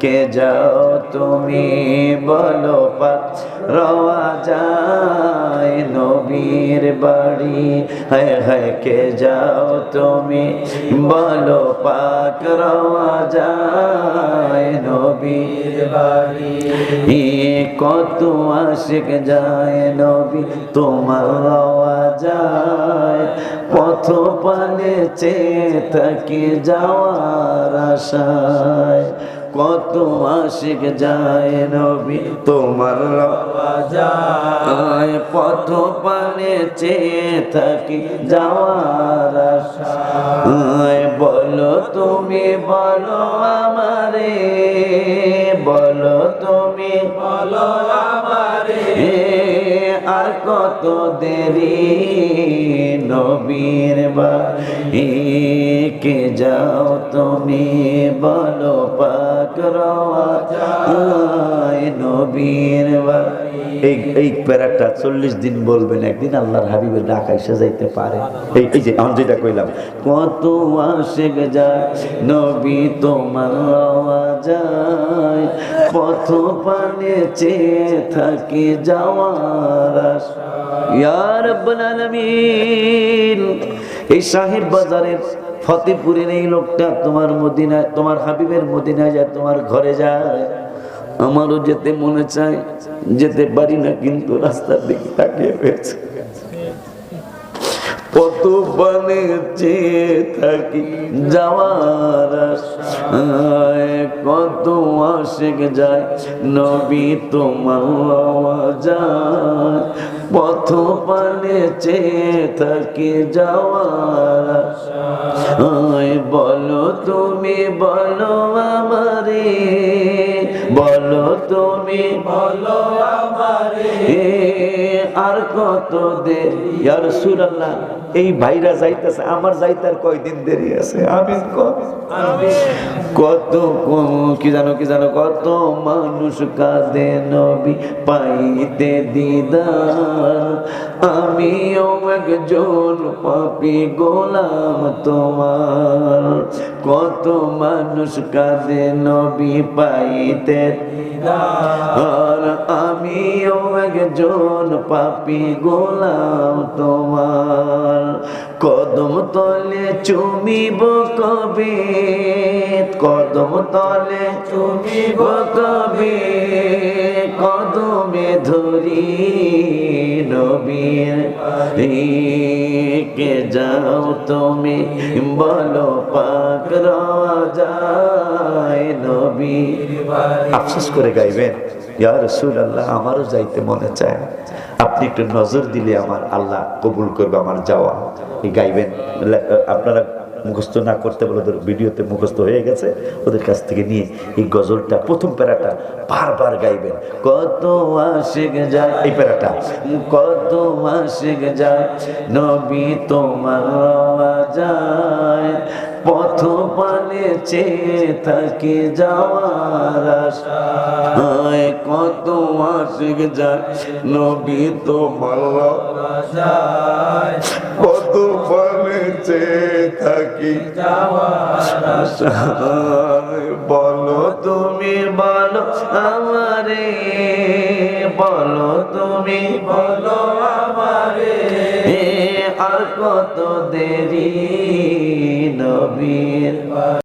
কে যাও তুমি বলো পাক রওয়া যায় নবীর বাড়ি, হায় হায় কে যাও তুমি বলো পাক রওয়া যায় নবীর বাড়ি। কত আশিক যায় নবী তোমার রওয়া যায়, পথ পানে চেয়ে থাকি যাওয়ার আশায়। কত আশিক যায় নবী তোমার রওয়া যায়, পথ পানে চেয়ে থাকি যাওয়ার আশায়। বলো তুমি বলো আমারে, বলো তুমি বলো আমারে, আর কত দেরি নবীর বাড়ি কে যাও তুমি বলো পাক রওয়া যায় নবীর বাড়ি। এই প্যারাটা 40 দিন বলবেন, একদিন আল্লাহর হাবিবের ডাক এসে যাইতে পারে। এই যে আমি যেটা কইলাম, কত আশিক যায় নবী তোমার রওয়া যায়, পথ পানে চেয়ে থাকি যাওয়ার আশা। ইয়া রাব্বুল আলামিন, এই সাহেব বাজারের ফতেপুরের এই লোকটা তোমার মদিনায়, তোমার হাবিবের মদিনায় যায়, তোমার ঘরে যায়। আমারও যেতে মনে চায়, যেতে পারি না, কিন্তু রাস্তার দিকে তাকিয়ে রয়েছে। কত পানে চেয়ে থাকি যাওয়ার আশায়, কত আশিক যায় নবী তোমার রওয়া যায়, পথ পানে চেয়ে থাকি যাওয়ার আশায়। বলো তুমি বলো আমারে, বলো তুমি বলো আমারে, আর কত দেরি। ইয়া রাসূলুল্লাহ, এই ভাইরা যাইতেছে, আমার যাইতে আর কয়দিন দেরি আছে। আমি কত কি জানো কি জানো, কত মানুষ কাঁদে নবী পাইতে দিদার, আমিও একজন পাপী গোলাম তোমার। কত মানুষ কাঁদে নবী পাইতে দিদার, আমিও একজন পাপী গোলাম তোমার। কদম তলে চুমিব কবে, কদম তলে চুমিব কবে, কদমে ধরি নবীর কে যাও তুমি বলো পাক রওয়া যায় নবীর বাড়ি। আফসোস করে গাইবেন, ইয়া রাসূলুল্লাহ আমারও যাইতে মনে চায়, আপনি একটু নজর দিলে আমার আল্লাহ কবুল করবে আমার যাওয়া। এই গাইবেন, আপনারা মুখস্থ না করতে বলে ভিডিওতে মুখস্থ হয়ে গেছে, ওদের কাছ থেকে নিয়ে এই গজলটা প্রথম প্যারাটা বারবার গাইবেন। কত আশিক যায়, এই প্যারাটা, কত আশিক যায় নবী তোমার রওয়া যায়, পথ পানে চেয়ে থাকি যাওয়ার আশায়। কত আশিক যায় নবী তোমার রওয়া যায়, পথ পানে চেয়ে থাকি যাওয়ার আশায়। বলো তুমি বলো আমারে, বলো তুমি বলো আমারে, আর কত দেরি নবীর